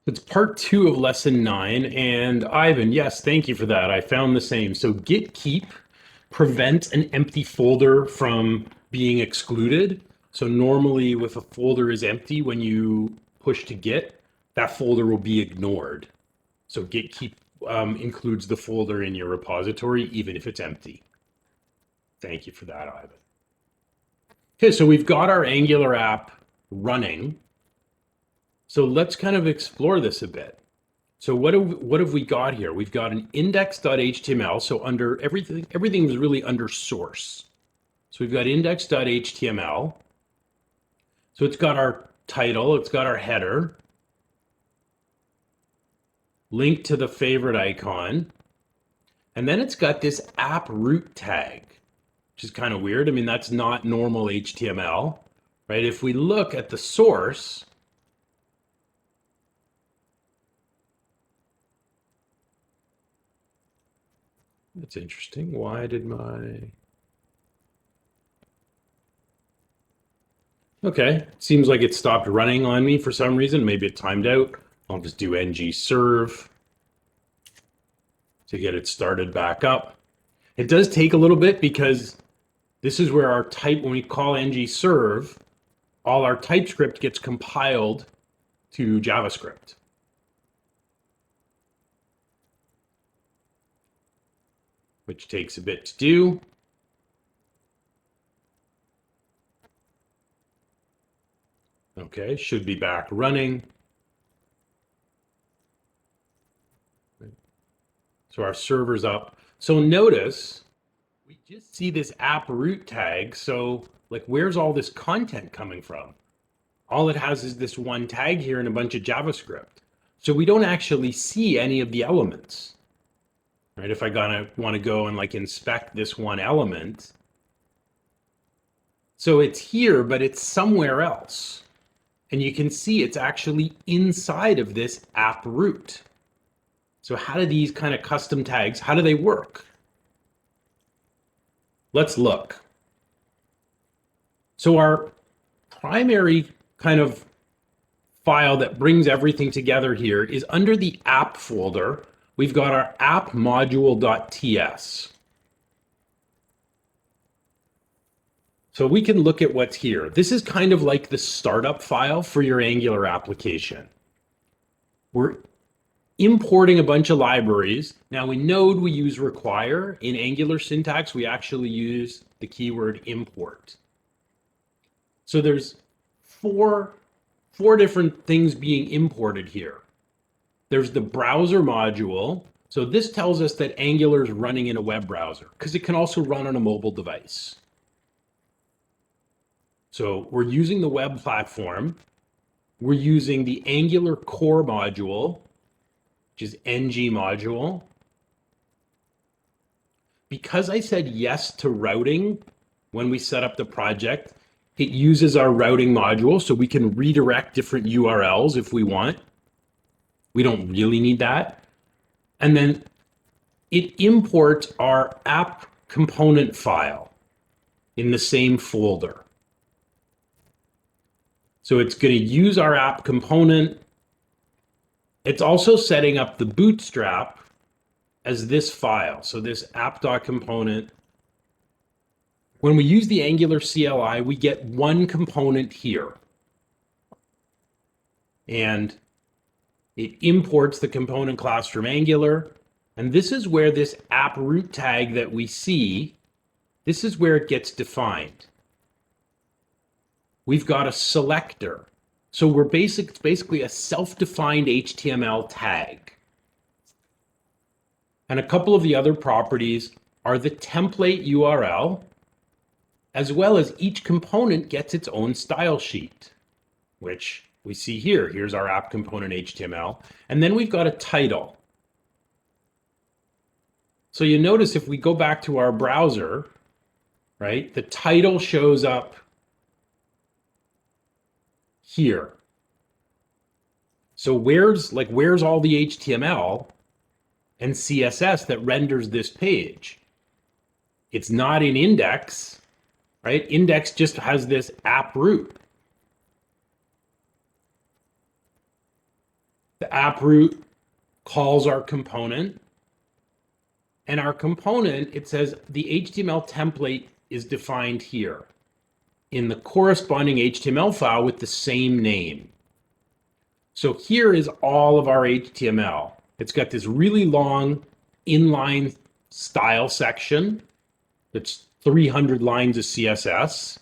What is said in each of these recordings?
It's part 2 of lesson 9. And Ivan, yes, thank you for that. I found the same. So git keep prevents an empty folder from being excluded. So normally if a folder is empty, when you push to git, that folder will be ignored. So git keep includes the folder in your repository, even if it's empty. Thank you for that, Ivan. Okay, so we've got our Angular app running. So let's kind of explore this a bit. So what have we got here? We've got an index.html. So under everything is really under source. So we've got index.html. So it's got our title, it's got our header, link to the favorite icon, and then it's got this app root tag, which is kind of weird. I mean, that's not normal HTML, right? If we look at the source, that's interesting. Why did my... Okay, seems like it stopped running on me for some reason. Maybe it timed out. I'll just do ng serve to get it started back up. It does take a little bit because this is where our type, when we call ng serve, all our TypeScript gets compiled to JavaScript. Which takes a bit to do. Okay, should be back running. So our server's up. So notice we just see this app root tag. So like, where's all this content coming from? All it has is this one tag here and a bunch of JavaScript. So we don't actually see any of the elements, right? If I want to go and like inspect this one element. So it's here, but it's somewhere else. And you can see it's actually inside of this app root. So how do these kind of custom tags, how do they work? Let's look. So our primary kind of file that brings everything together here is under the app folder. We've got our app module.ts. So we can look at what's here. This is kind of like the startup file for your Angular application. We're importing a bunch of libraries. Now in Node, we use require. In Angular syntax, we actually use the keyword import. So there's four different things being imported here. There's the browser module. So this tells us that Angular is running in a web browser because it can also run on a mobile device. So we're using the web platform. We're using the Angular core module, which is ng module. Because I said yes to routing when we set up the project, it uses our routing module so we can redirect different URLs if we want. We don't really need that. And then it imports our app component file in the same folder. So it's going to use our app component. It's also setting up the Bootstrap as this file. So this app.component. When we use the Angular CLI, we get one component here. And it imports the component class from Angular. And this is where this app root tag that we see, this is where it gets defined. We've got a selector. So we're basically a self-defined HTML tag. And a couple of the other properties are the template URL, as well as each component gets its own style sheet, which we see here. Here's our app component HTML. And then we've got a title. So you notice if we go back to our browser, right, the title shows up here. So where's all the HTML and CSS that renders this page? It's not in index, right? Index just has this app root. The app root calls our component. And our component, it says the HTML template is defined here in the corresponding HTML file with the same name. So here is all of our HTML. It's got this really long inline style section that's 300 lines of CSS.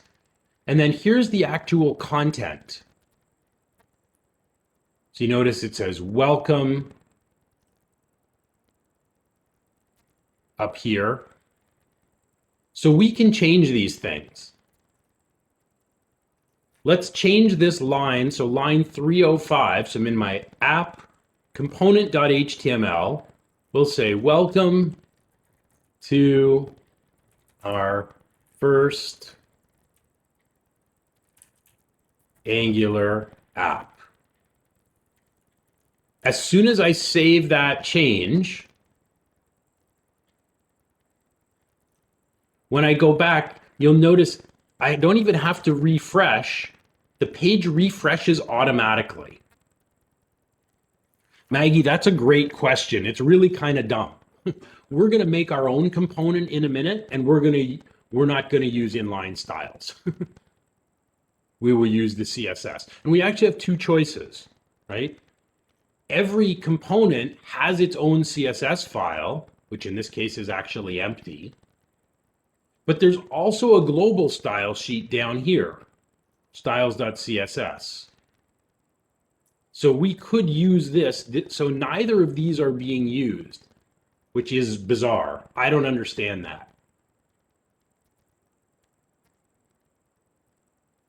And then here's the actual content. So you notice it says welcome up here. So we can change these things. Let's change this line. So line 305, so I'm in my app component.html. We'll say welcome to our first Angular app. As soon as I save that change, when I go back, you'll notice I don't even have to refresh. The page refreshes automatically. Maggie, that's a great question. It's really kind of dumb. We're going to make our own component in a minute, and we're not going to use inline styles. We will use the CSS. And we actually have two choices, right? Every component has its own CSS file, which in this case is actually empty. But there's also a global style sheet down here, styles.css. So we could use this. So neither of these are being used, which is bizarre. I don't understand that.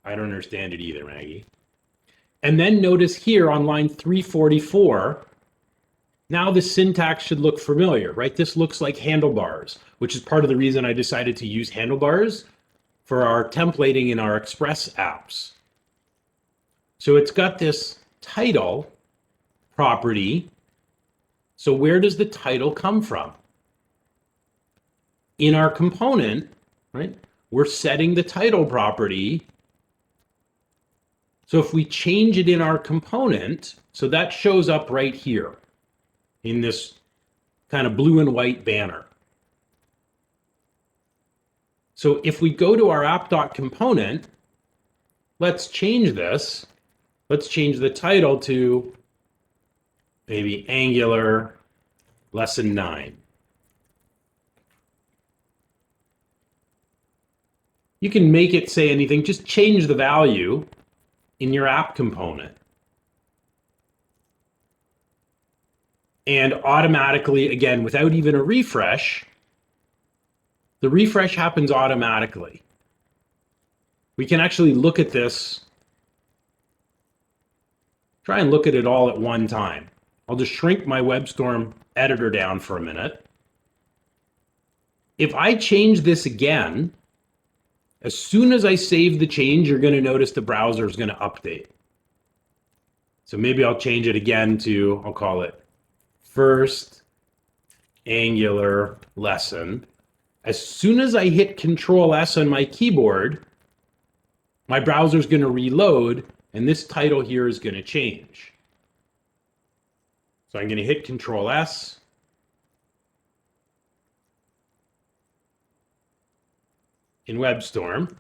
I don't understand it either, Maggie. And then notice here on line 344, now the syntax should look familiar, right? This looks like handlebars, which is part of the reason I decided to use handlebars for our templating in our Express apps. So it's got this title property. So where does the title come from? In our component, right? We're setting the title property. So if we change it in our component, so that shows up right here in this kind of blue and white banner. So if we go to our app.component, let's change this. Let's change the title to maybe Angular Lesson 9. You can make it say anything, just change the value in your app component. And automatically, again, without even a refresh, the refresh happens automatically. We can actually look at this, try and look at it all at one time. I'll just shrink my WebStorm editor down for a minute. If I change this again, as soon as I save the change, you're going to notice the browser is going to update. So maybe I'll change it again to, I'll call it first Angular lesson. As soon as I hit Control S on my keyboard, my browser is going to reload, and this title here is going to change. So I'm going to hit Control S. In WebStorm.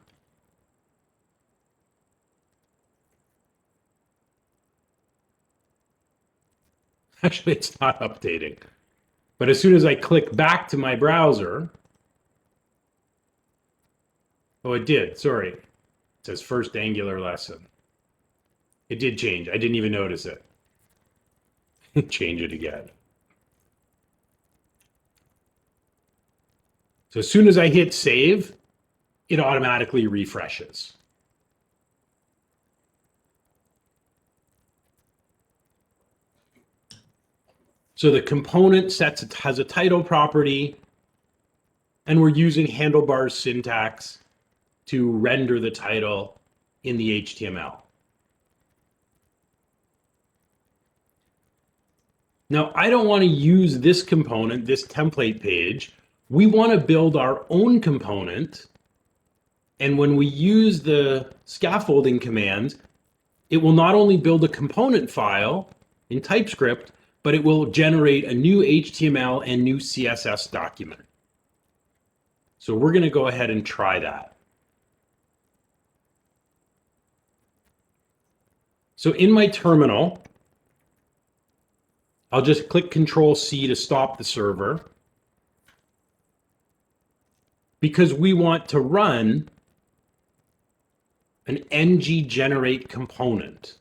Actually, it's not updating. But as soon as I click back to my browser, oh, it did, sorry. It says first Angular lesson. It did change. I didn't even notice it. Change it again. So as soon as I hit save, it automatically refreshes. So the component has a title property, and we're using handlebars syntax to render the title in the HTML. Now, I don't want to use this component, this template page. We want to build our own component. And when we use the scaffolding command, it will not only build a component file, in TypeScript, but it will generate a new HTML and new CSS document. So we're going to go ahead and try that. So in my terminal, I'll just click Control-C to stop the server, because we want to run an ng generate component.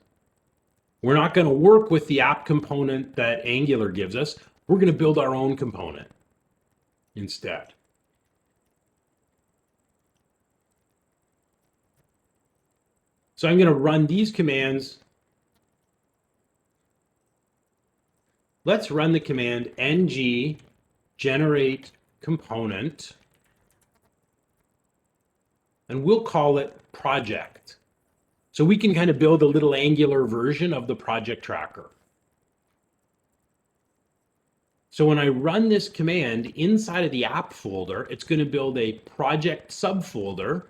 We're not going to work with the app component that Angular gives us. We're going to build our own component instead. So I'm going to run these commands. Let's run the command ng generate component, and we'll call it project. So we can kind of build a little Angular version of the project tracker. So when I run this command inside of the app folder, it's going to build a project subfolder,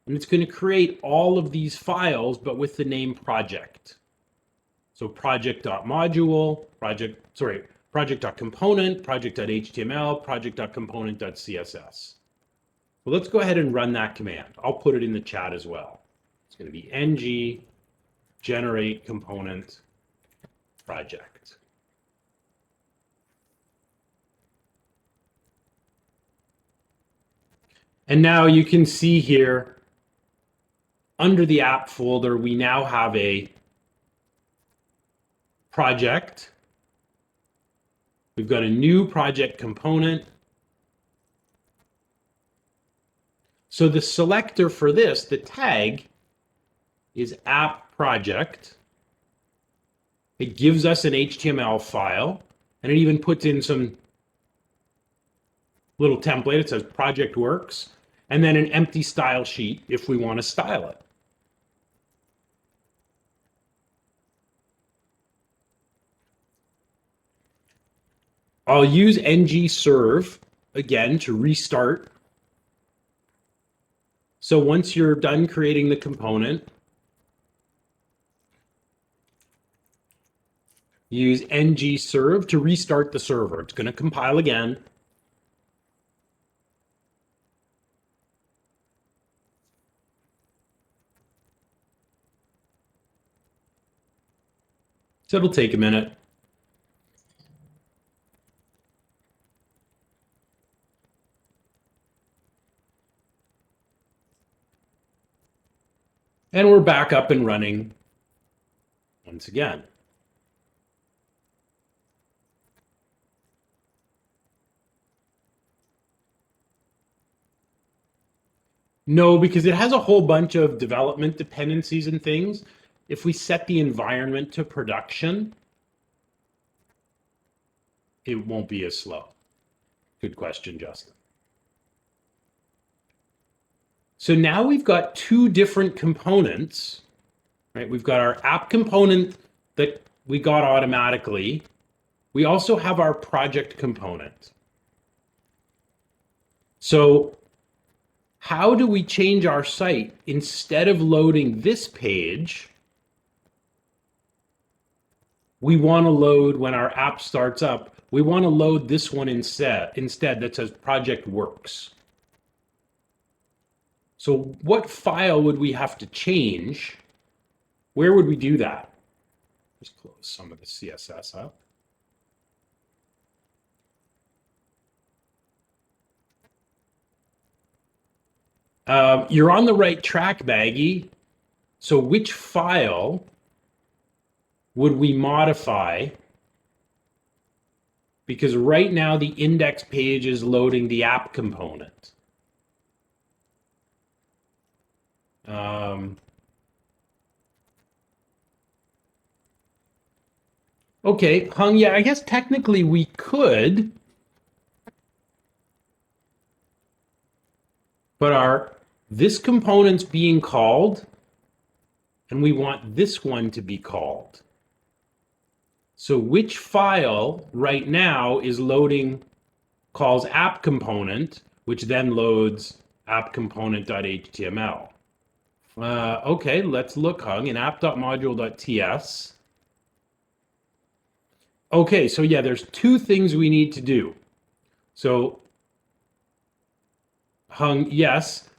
and it's going to create all of these files, but with the name project. So project.module, project.component, project.html, project.component.css. Well, let's go ahead and run that command. I'll put it in the chat as well. It's going to be ng generate component project. And now you can see here, under the app folder, we now have a project. We've got a new project component. So the selector for this, the tag, is app project. It gives us an HTML file, and it even puts in some little template. It says project works, and then an empty style sheet if we want to style it. I'll use ng serve again to restart. So once you're done creating the component, use ng serve to restart the server. It's going to compile again. So it'll take a minute. And we're back up and running once again. No, because it has a whole bunch of development dependencies and things. If we set the environment to production, it won't be as slow. Good question, Justin. So now we've got two different components, right? We've got our app component that we got automatically. We also have our project component. So how do we change our site? Instead of loading this page, we want to load, when our app starts up, we want to load this one instead that says project works. So what file would we have to change? Where would we do that? Just close some of the CSS up. You're on the right track, Maggie. So which file would we modify? Because right now the index page is loading the app component. Okay, Hung, yeah, I guess technically we could, but this component's being called, and we want this one to be called. So which file right now is loading, calls app component, which then loads app component.html? Okay, let's look, Hung, in app.module.ts. Okay, so yeah, there's two things we need to do. So Hung, yes.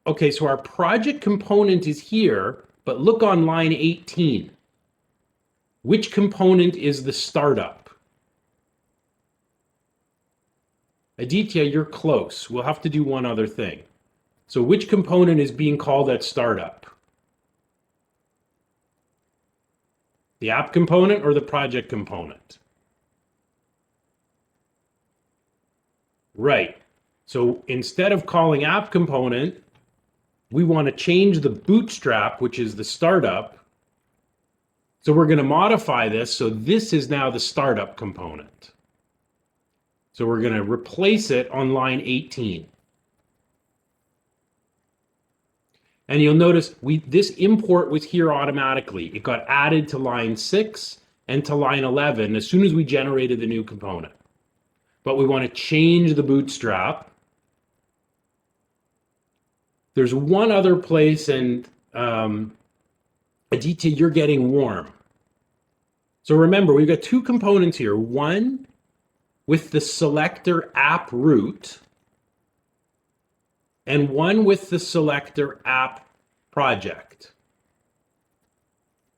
Okay, so our project component is here, but look on line 18. Which component is the startup? Aditya, you're close. We'll have to do one other thing. So which component is being called at startup? The app component or the project component? Right. So instead of calling app component, we want to change the bootstrap, which is the startup. So we're going to modify this. So this is now the startup component. So we're going to replace it on line 18. And you'll notice this import was here automatically. It got added to line 6 and to line 11 as soon as we generated the new component. But we want to change the bootstrap. There's one other place, and Aditya, you're getting warm. So remember, we've got two components here. One with the selector app root, and one with the selector app project.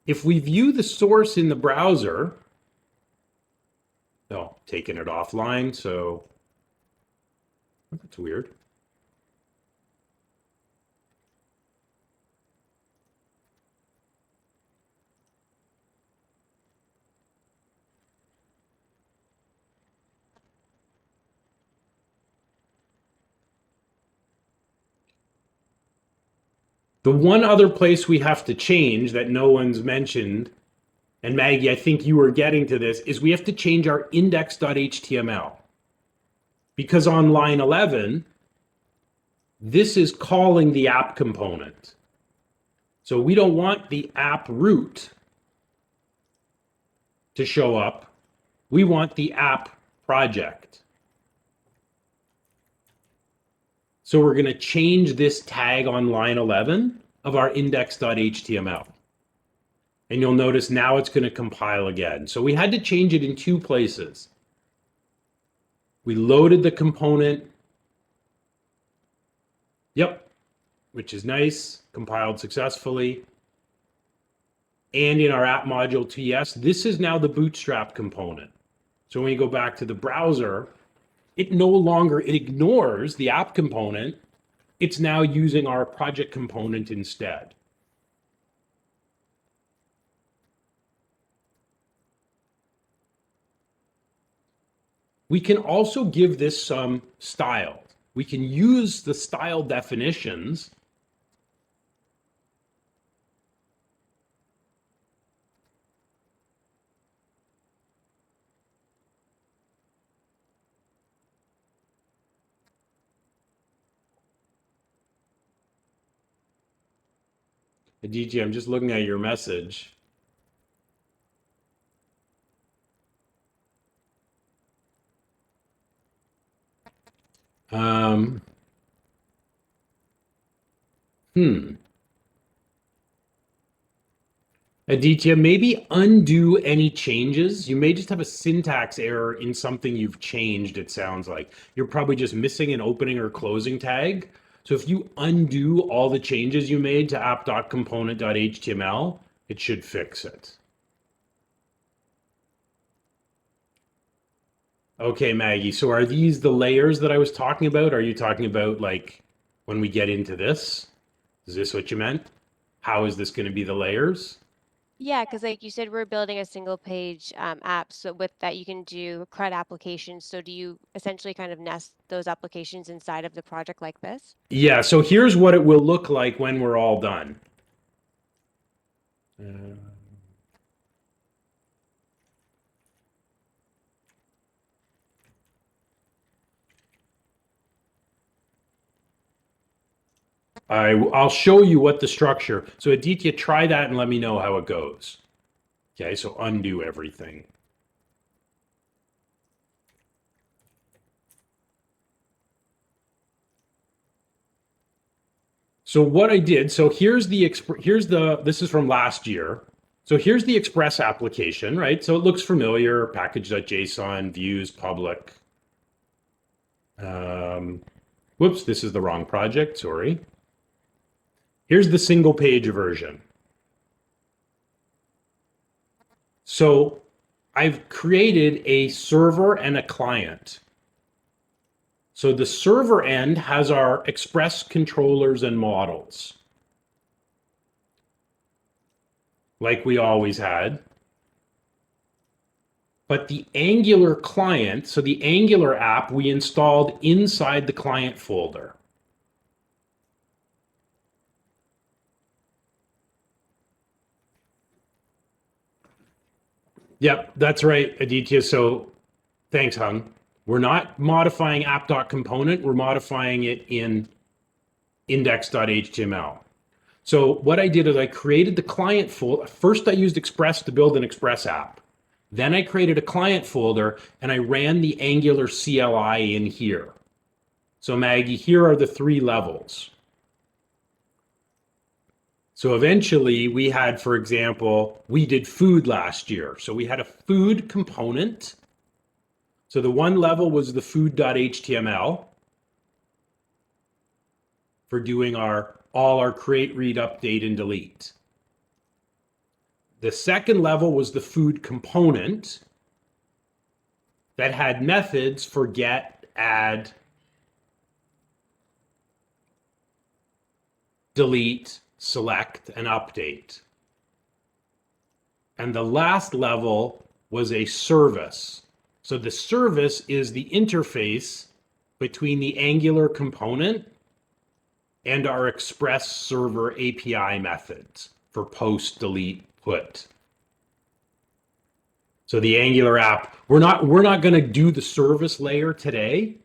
If we view the source in the browser, oh, taking it offline, so that's weird. The one other place we have to change that no one's mentioned, and Maggie, I think you were getting to this, is we have to change our index.html. Because on line 11, this is calling the app component. So we don't want the app root to show up. We want the app project. So we're going to change this tag on line 11 of our index.html. And you'll notice now it's going to compile again. So we had to change it in two places. We loaded the component. Yep, which is nice, compiled successfully. And in our app module TS, this is now the Bootstrap component. So when you go back to the browser, it no longer, it ignores the app component. It's now using our project component instead. We can also give this some style. We can use the style definitions DG, I'm just looking at your message. Aditya, maybe undo any changes. You may just have a syntax error in something you've changed, it sounds like. You're probably just missing an opening or closing tag. So if you undo all the changes you made to app.component.html, it should fix it. Okay, Maggie, so are these the layers that I was talking about? Are you talking about like when we get into this? Is this what you meant? How is this going to be the layers? Yeah, because like you said, we're building a single page app. So with that, you can do CRUD applications. So do you essentially kind of nest those applications inside of the project like this? Yeah, so here's what it will look like when we're all done. I'll show you what the structure. So Aditya, try that and let me know how it goes. Okay, so undo everything. So what I did, so this is from last year. So here's the Express application, right? So it looks familiar, package.json, views, public. Whoops, this is the wrong project, sorry. Here's the single page version. So I've created a server and a client. So the server end has our Express controllers and models, like we always had. But the Angular client, so the Angular app, we installed inside the client folder. Yep, that's right, Aditya. So thanks, Hung. We're not modifying app.component, we're modifying it in index.html. So what I did is I created the client folder. First, I used Express to build an Express app. Then I created a client folder and I ran the Angular CLI in here. So Maggie, here are the 3 levels. So eventually we had, for example, we did food last year. So we had a food component. So the one level was the food.html for doing all our create, read, update, and delete. The second level was the food component that had methods for get, add, delete, select, and update. And the last level was a service. So the service is the interface between the Angular component and our Express server API methods for post, delete, put. So the Angular app, we're not going to do the service layer today.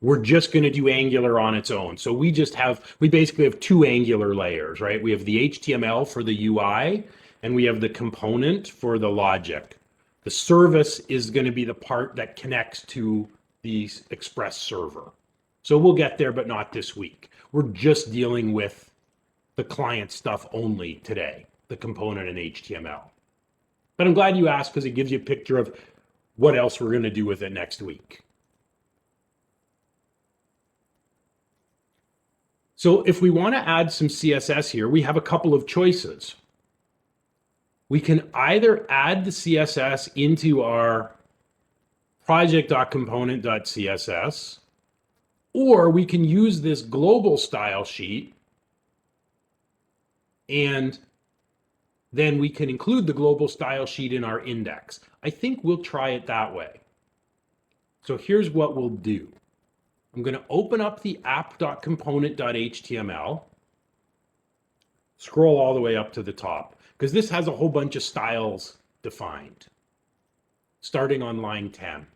We're just going to do Angular on its own. So we basically have 2 Angular layers, right? We have the HTML for the UI and we have the component for the logic. The service is going to be the part that connects to the Express server. So we'll get there, but not this week. We're just dealing with the client stuff only today, the component and HTML. But I'm glad you asked because it gives you a picture of what else we're going to do with it next week. So if we want to add some CSS here, we have a couple of choices. We can either add the CSS into our project.component.css, or we can use this global style sheet and then we can include the global style sheet in our index. I think we'll try it that way. So here's what we'll do. I'm going to open up the app.component.html, scroll all the way up to the top, because this has a whole bunch of styles defined, starting on line 10.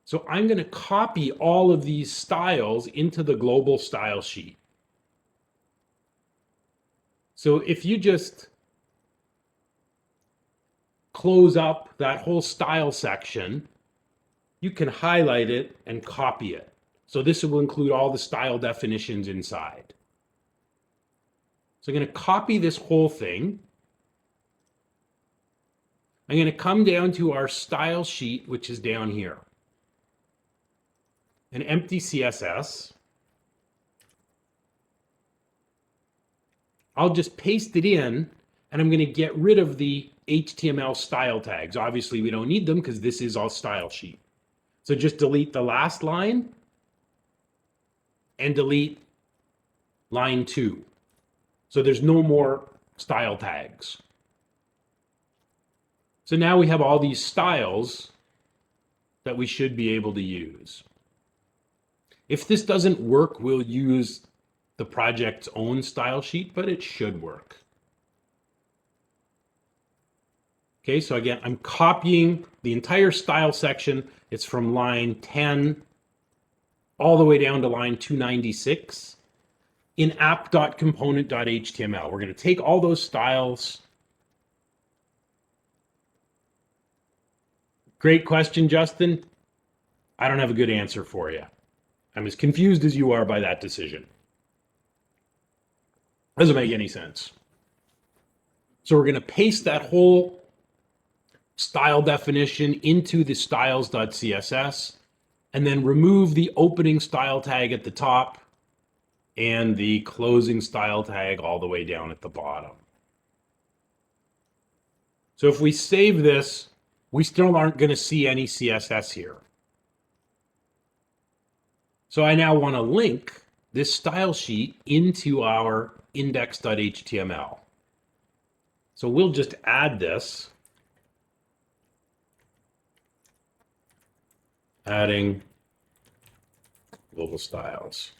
So I'm going to copy all of these styles into the global style sheet. So if you just close up that whole style section, you can highlight it and copy it. So this will include all the style definitions inside. So I'm going to copy this whole thing. I'm going to come down to our style sheet, which is down here. An empty CSS. I'll just paste it in and I'm going to get rid of the HTML style tags. Obviously, we don't need them because this is our style sheet. So just delete the last line and delete line 2. So there's no more style tags. So now we have all these styles that we should be able to use. If this doesn't work, we'll use the project's own style sheet, but it should work. Okay, so again, I'm copying the entire style section. It's from line 10 all the way down to line 296 in app.component.html. We're going to take all those styles. Great question, Justin. I don't have a good answer for you. I'm as confused as you are by that decision. Doesn't make any sense. So we're going to paste that whole style definition into the styles.css and then remove the opening style tag at the top and the closing style tag all the way down at the bottom. So if we save this, we still aren't going to see any CSS here. So I now want to link this style sheet into our index.html. So we'll just add this, adding global styles.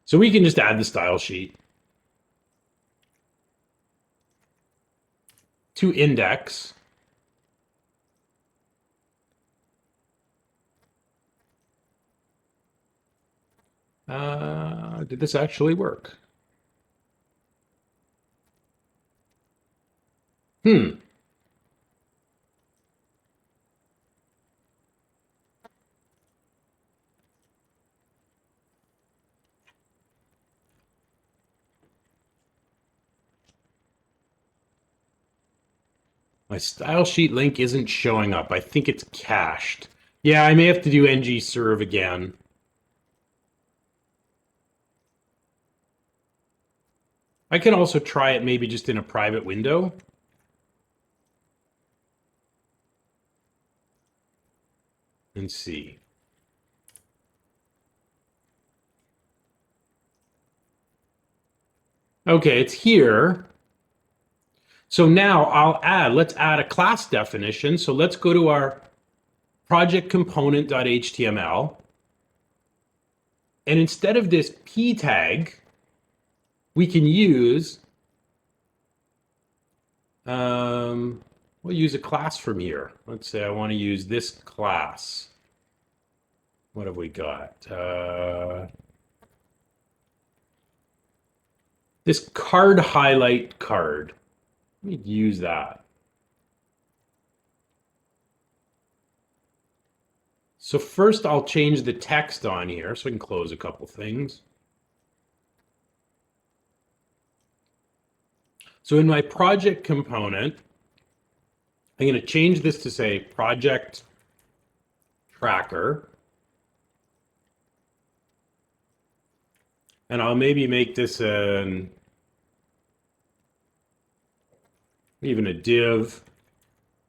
So we can just add the style sheet to index. Did this actually work? My style sheet link isn't showing up. I think it's cached. Yeah, I may have to do ng-serve again. I can also try it maybe just in a private window. And see. Okay, it's here. So now let's add a class definition. So let's go to our project component.html. And instead of this p tag, we can use, we'll use a class from here. Let's say I want to use this class. What have we got? This card highlight card. Let me use that. So first I'll change the text on here so I can close a couple things. So in my project component, I'm going to change this to say project tracker. And I'll maybe make this even a div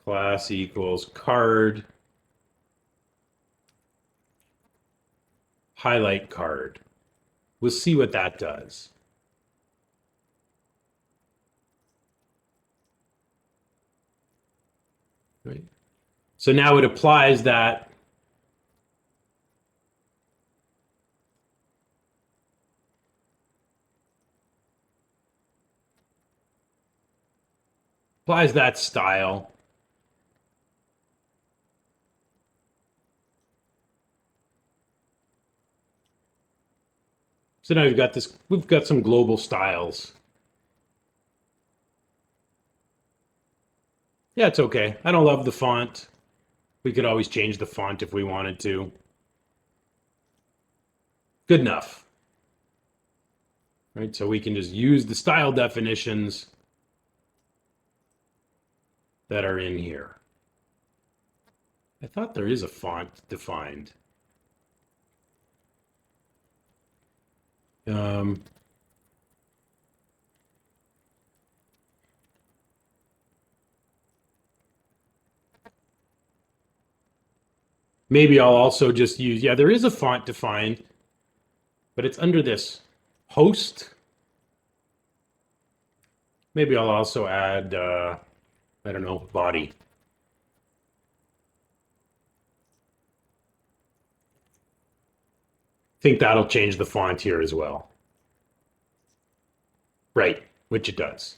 class equals card highlight card. We'll see what that does. Right. So now it applies that style. So now we've got some global styles. Yeah, it's okay. I don't love the font. We could always change the font if we wanted to. Good enough. Right, so we can just use the style definitions that are in here. I thought there is a font defined. Maybe I'll also just use, yeah, there is a font defined, but it's under this host. Maybe I'll also add, I don't know, body. Think that'll change the font here as well. Right, which it does.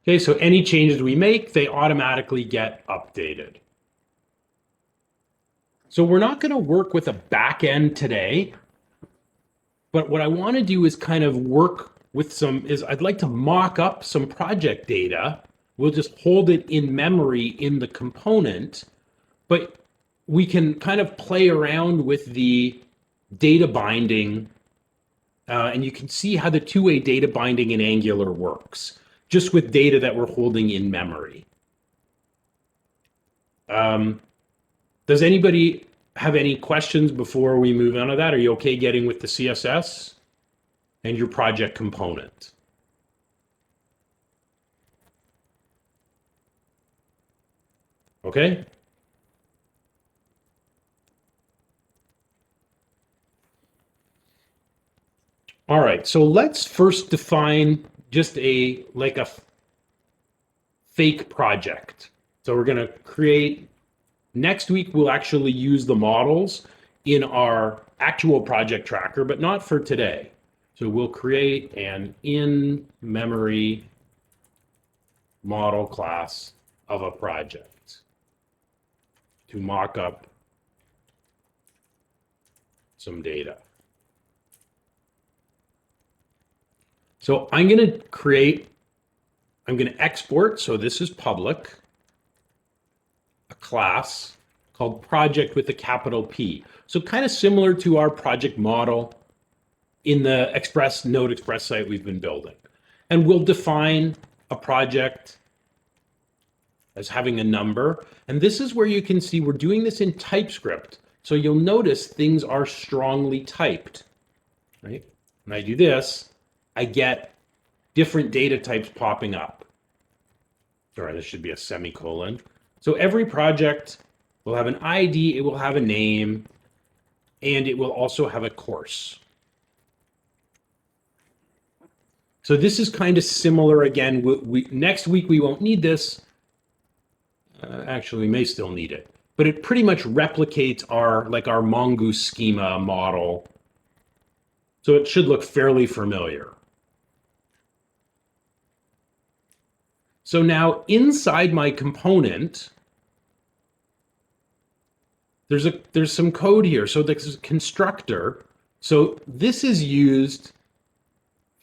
Okay, so any changes we make, they automatically get updated. So we're not going to work with a back end today, but what I want to do is kind of work with I'd like to mock up some project data. We'll just hold it in memory in the component, but we can kind of play around with the data binding, and you can see how the two-way data binding in Angular works, just with data that we're holding in memory. Does anybody have any questions before we move on to that? Are you okay getting with the CSS and your project component? Okay. All right, so let's first define just a fake project. So we're going to create, next week we'll actually use the models in our actual project tracker, but not for today. So we'll create an in-memory model class of a project to mock up some data. So I'm going to export, so this is public, a class called project with a capital P. So kind of similar to our project model in the Node Express site we've been building. And we'll define a project as having a number. And this is where you can see we're doing this in TypeScript. So you'll notice things are strongly typed, right? When I do this, I get different data types popping up. Sorry, this should be a semicolon. So every project will have an ID, it will have a name, and it will also have a course. So this is kind of similar again. Next week we won't need this. Actually, we may still need it, but it pretty much replicates our mongoose schema model. So it should look fairly familiar. So now inside my component, there's some code here. So this is constructor. So this is used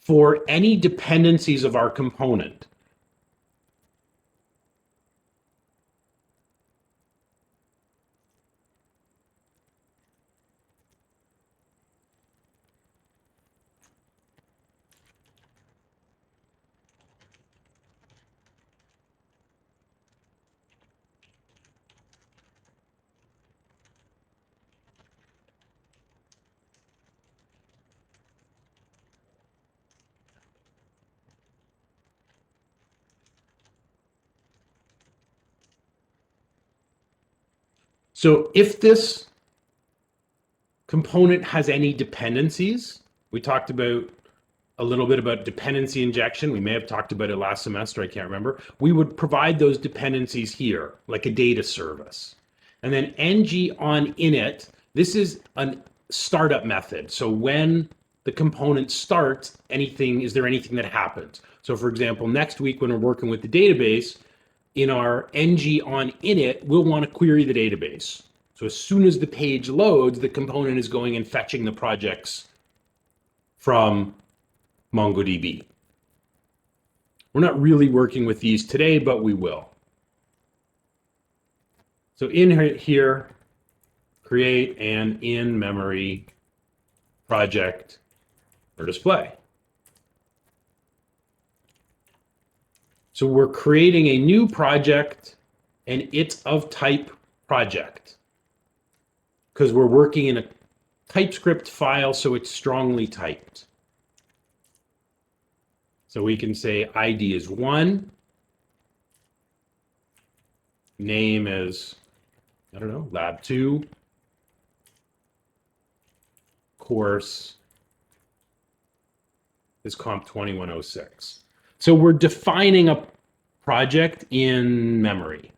for any dependencies of our component. So if this component has any dependencies, we talked about a little bit about dependency injection. We may have talked about it last semester, I can't remember. We would provide those dependencies here, like a data service. And then ng on init, this is a startup method. So when the component starts, is there anything that happens? So for example, next week when we're working with the database, in our ng on init, we'll want to query the database. So as soon as the page loads, the component is going and fetching the projects from MongoDB. We're not really working with these today, but we will. So in here, create an in-memory project for display. So we're creating a new project, and it's of type project, because we're working in a TypeScript file, so it's strongly typed. So we can say ID is 1, name is, I don't know, lab 2, course is COMP2106. So we're defining a project in memory.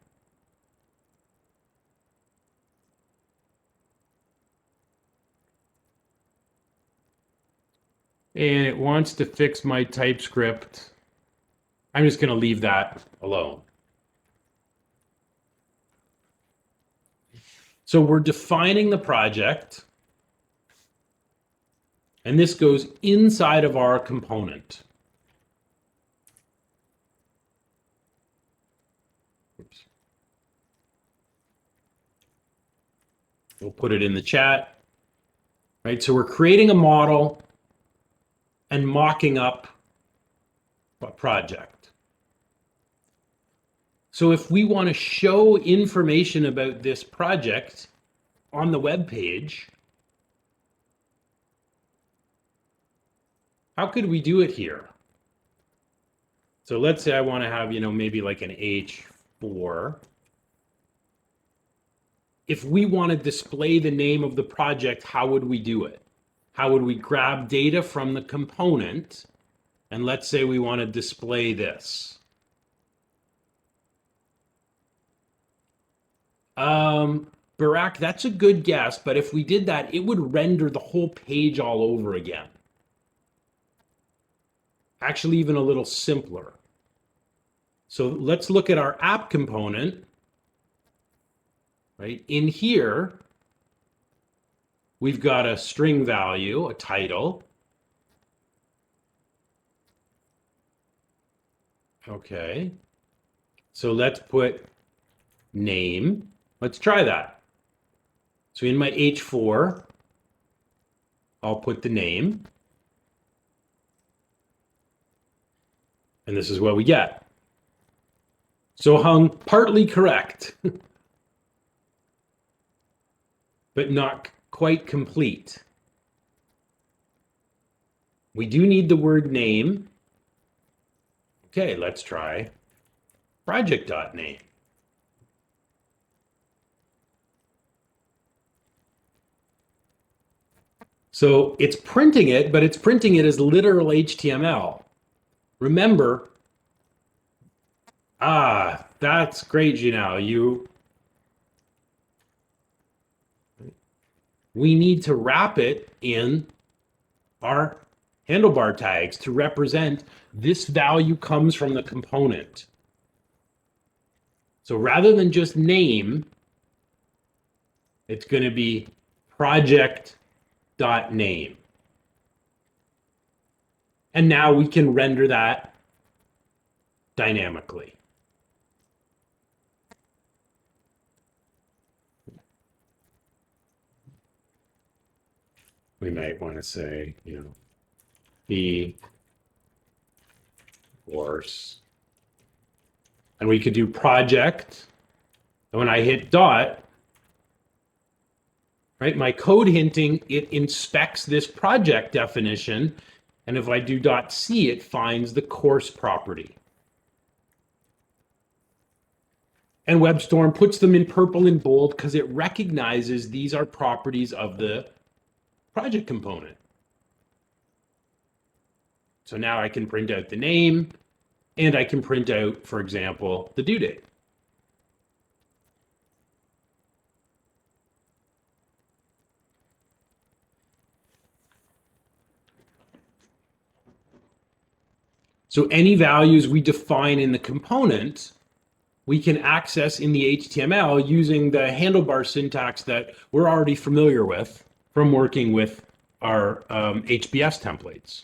And it wants to fix my TypeScript. I'm just going to leave that alone. So we're defining the project, and this goes inside of our component. Oops. We'll put it in the chat, right? So we're creating a model and mocking up a project. So if we want to show information about this project on the web page, how could we do it here? So let's say I want to have, maybe like an H4. If we want to display the name of the project, how would we do it? How would we grab data from the component? And let's say we want to display this. Barak, that's a good guess, but if we did that, it would render the whole page all over again. Actually, even a little simpler. So let's look at our app component. Right in here, we've got a string value, a title. Okay. So let's put name. Let's try that. So in my H4, I'll put the name. And this is what we get. So hung partly correct, but not quite complete. We do need the word name. Okay, let's try project.name. So it's printing it, but it's printing it as literal HTML. Remember, that's great, Janelle. We need to wrap it in our handlebar tags to represent this value comes from the component. So rather than just name, it's going to be project.name. And now we can render that dynamically. We might want to say, the course. And we could do project. And when I hit dot, right, my code hinting, it inspects this project definition. And if I do .c, it finds the course property. And WebStorm puts them in purple and bold because it recognizes these are properties of the project component. So now I can print out the name, and I can print out, for example, the due date. So any values we define in the component, we can access in the HTML using the handlebar syntax that we're already familiar with from working with our HBS templates.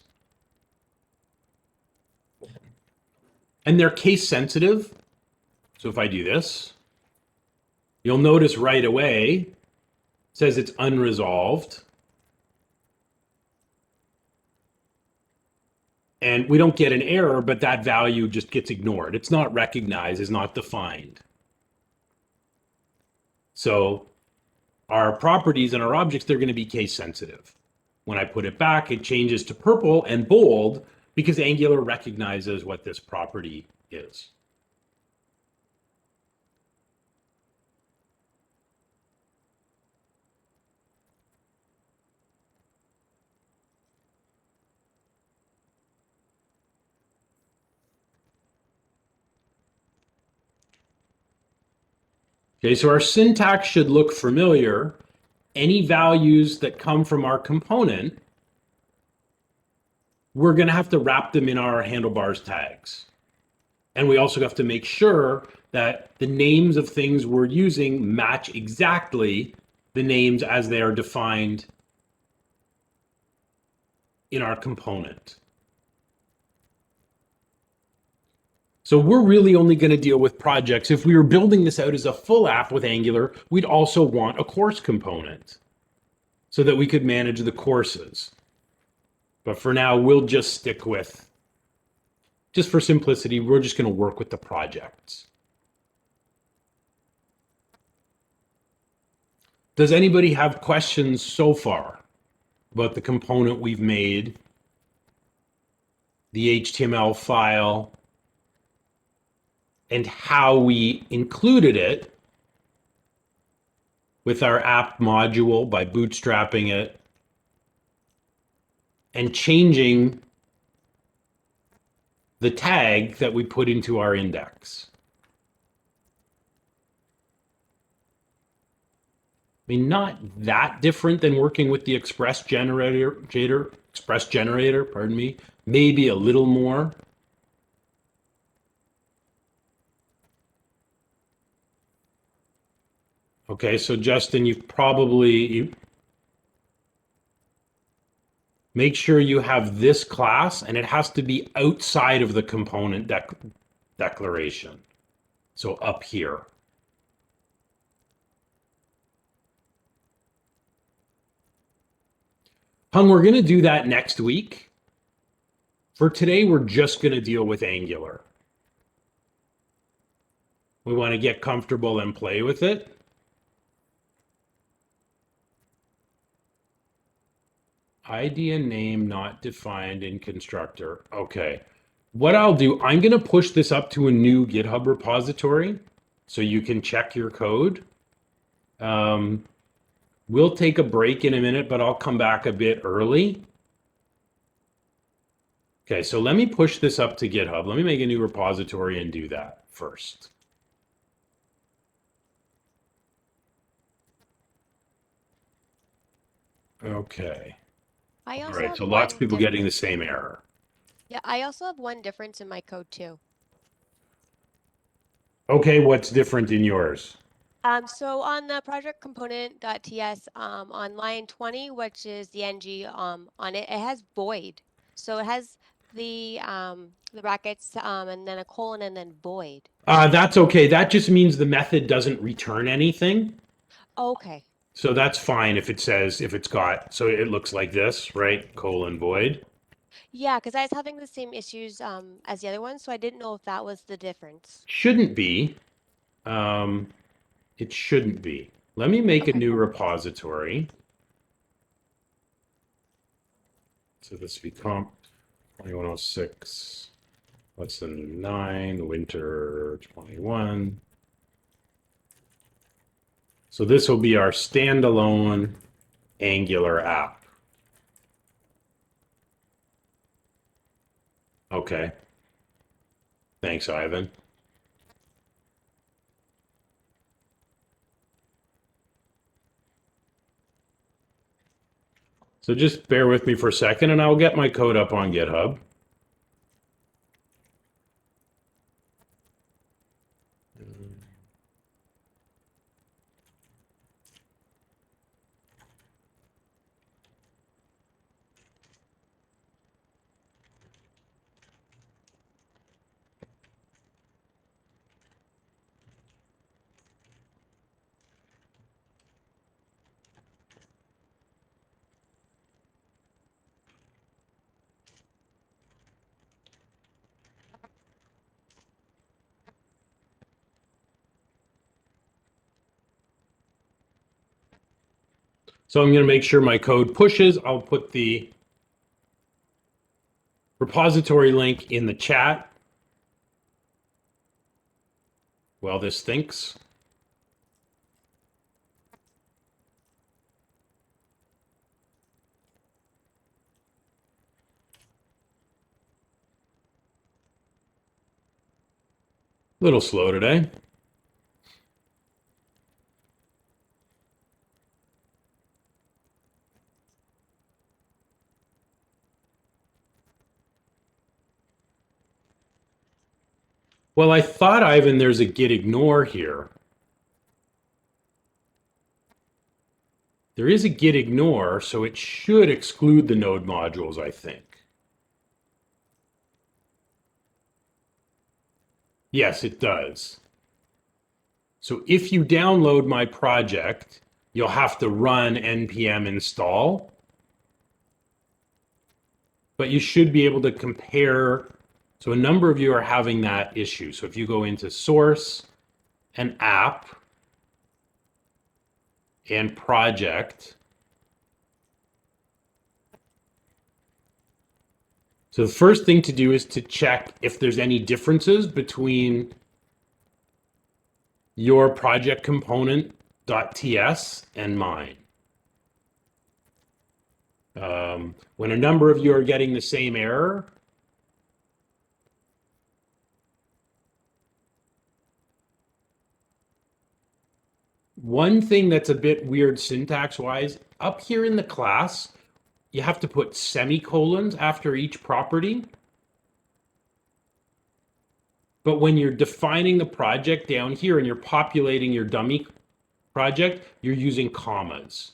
And they're case sensitive. So if I do this, you'll notice right away, it says it's unresolved. And we don't get an error, but that value just gets ignored. It's not recognized, it's not defined. So our properties and our objects, they're going to be case sensitive. When I put it back, it changes to purple and bold because Angular recognizes what this property is. Okay, so our syntax should look familiar. Any values that come from our component, we're going to have to wrap them in our handlebars tags. And we also have to make sure that the names of things we're using match exactly the names as they are defined in our component. So we're really only going to deal with projects. If we were building this out as a full app with Angular, we'd also want a course component so that we could manage the courses. But for now, we'll just stick with, just for simplicity, we're just going to work with the projects. Does anybody have questions so far about the component we've made, the HTML file, and how we included it with our app module by bootstrapping it and changing the tag that we put into our index? I mean, not that different than working with the express generator, pardon me, maybe a little more. Okay, so Justin, you make sure you have this class, and it has to be outside of the component declaration. So up here. Hung, we're going to do that next week. For today, we're just going to deal with Angular. We want to get comfortable and play with it. ID and name not defined in constructor. Okay. What I'll do, I'm going to push this up to a new GitHub repository so you can check your code. We'll take a break in a minute, but I'll come back a bit early. Okay, so let me push this up to GitHub. Let me make a new repository and do that first. Okay. I All also right, have so lots of one people getting the same error. Yeah, I also have one difference in my code too. Okay, what's different in yours? So on the project component.ts, on line 20, which is the ng on it, it has void. So it has the brackets and then a colon and then void. That's okay. That just means the method doesn't return anything. Okay. So that's fine if it says, if it's got, so it looks like this, right? Colon void. Yeah, because I was having the same issues as the other one, so I didn't know if that was the difference. Shouldn't be. Um, it shouldn't be. Let me make a Okay. new repository. So this will be COMP2106 L9, winter 21. So this will be our standalone Angular app. Okay. Thanks, Ivan. So just bear with me for a second and I'll get my code up on GitHub. So I'm going to make sure my code pushes. I'll put the repository link in the chat while this thinks. A little slow today. Well, I thought, Ivan, there's a git ignore here. There is a git ignore, so it should exclude the node modules, I think. Yes, it does. So if you download my project, you'll have to run npm install. But you should be able to compare. So a number of you are having that issue. So if you go into source and app and project, so the first thing to do is to check if there's any differences between your project component.ts and mine. When a number of you are getting the same error, one thing that's a bit weird syntax-wise, up here in the class, you have to put semicolons after each property. But when you're defining the project down here and you're populating your dummy project, you're using commas.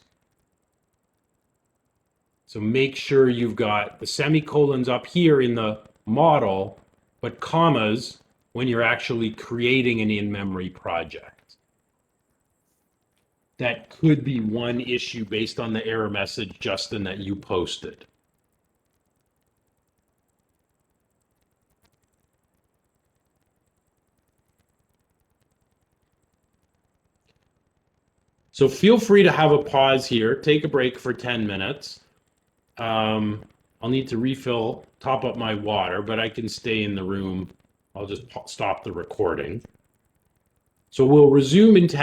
So make sure you've got the semicolons up here in the model, but commas when you're actually creating an in-memory project. That could be one issue based on the error message, Justin, that you posted. So feel free to have a pause here, take a break for 10 minutes. I'll need to top up my water, but I can stay in the room. I'll just stop the recording. So we'll resume in 10